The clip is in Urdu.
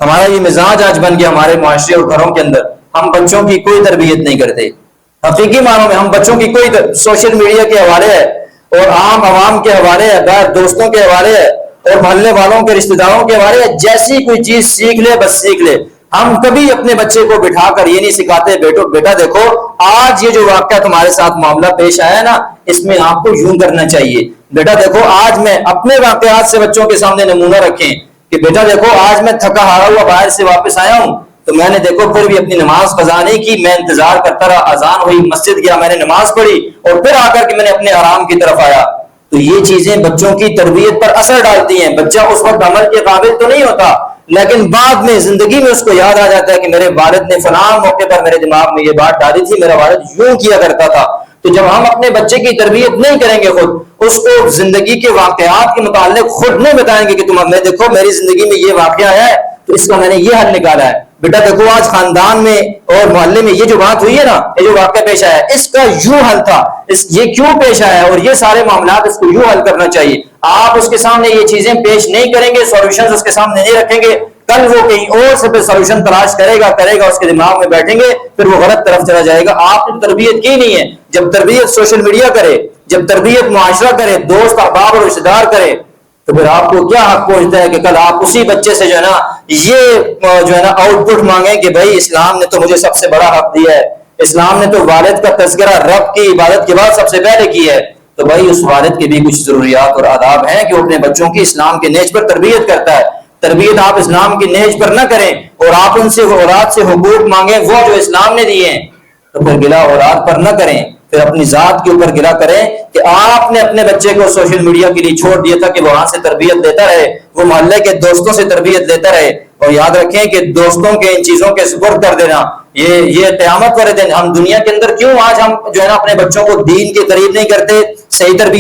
ہمارا یہ مزاج آج بن گیا ہمارے معاشرے اور گھروں کے اندر، ہم بچوں کی کوئی تربیت نہیں کرتے حقیقی معنوں میں. ہم بچوں کی کوئی سوشل میڈیا کے حوالے ہے اور عام عوام کے حوالے ہے، غیر دوستوں کے حوالے ہے اور محلے والوں کے رشتہ داروں کے حوالے ہے، جیسی کوئی چیز سیکھ لے بس سیکھ لے. ہم کبھی اپنے بچے کو بٹھا کر یہ نہیں سکھاتے بیٹا دیکھو آج یہ جو واقعہ تمہارے ساتھ معاملہ پیش آیا نا، اس میں آپ کو یوں کرنا چاہیے. بیٹا دیکھو آج میں اپنے واقعات سے بچوں کے سامنے نمونہ رکھیں کہ بیٹا دیکھو آج میں تھکا ہارا ہوا باہر سے واپس آیا ہوں تو میں نے دیکھو پھر بھی اپنی نماز قضا نہیں کی، میں انتظار کرتا رہا، اذان ہوئی، مسجد گیا، میں نے نماز پڑھی اور پھر آ کر کے میں نے اپنے آرام کی طرف آیا. تو یہ چیزیں بچوں کی تربیت پر اثر ڈالتی ہیں. بچہ اس وقت عمل کے قابل تو نہیں ہوتا لیکن بعد میں زندگی میں اس کو یاد آ جاتا ہے کہ میرے والد نے فلاں موقع پر میرے دماغ میں یہ بات ڈالی تھی، میرا والد یوں کیا کرتا تھا. تو جب ہم اپنے بچے کی تربیت نہیں کریں گے، خود اس کو زندگی کے واقعات کے متعلق خود نہیں بتائیں گے کہ تم میں دیکھو میری زندگی میں یہ واقعہ ہے تو اس کا میں نے یہ حل نکالا ہے. بیٹا دیکھو آج خاندان میں اور محلے میں یہ جو بات ہوئی ہے نا، یہ جو واقعہ پیش آیا ہے اس کا یوں حل تھا، یہ کیوں پیش آیا ہے اور یہ سارے معاملات اس کو یوں حل کرنا چاہیے. آپ اس کے سامنے یہ چیزیں پیش نہیں کریں گے، سولوشن اس کے سامنے نہیں رکھیں گے، کل وہ کہیں اور سے پہ سولوشن تلاش کرے گا اس کے دماغ میں بیٹھیں گے، پھر وہ غلط طرف چلا جائے گا. آپ نے تربیت کی نہیں ہے. جب تربیت سوشل میڈیا کرے، جب تربیت معاشرہ کرے، دوست احباب اور رشتہ دار کرے، تو پھر آپ کو کیا حق پہنچتا ہے کہ کل آپ اسی بچے سے جو ہے نا یہ آؤٹ پٹ مانگیں کہ بھائی اسلام نے تو مجھے سب سے بڑا حق دیا ہے، اسلام نے تو والد کا تذکرہ رب کی عبادت کے بعد سب سے پہلے کی ہے. تو بھائی اس والد کے بھی کچھ ضروریات اور آداب ہیں کہ وہ اپنے بچوں کی اسلام کے نیج پر تربیت کرتا ہے. تربیت آپ اسلام کے نیج پر نہ کریں اور آپ ان سے اولاد سے حقوق مانگیں وہ جو اسلام نے دیے ہیں، تو پھر گلا اولاد پر نہ کریں، پھر اپنی ذات کے اوپر گلا کریں کہ آپ نے اپنے بچے کو سوشل میڈیا کے لیے چھوڑ دیا تھا کہ وہاں سے تربیت لیتا رہے، وہ محلے کے دوستوں سے تربیت لیتا رہے. اور یاد رکھیں کہ دوستوں کے ان چیزوں کے سپرد کر دینا یہ قیامت والے دن. ہم دنیا کے اندر کیوں آج ہم جو ہے نا اپنے بچوں کو دین کے قریب نہیں کرتے، صحیح تربیت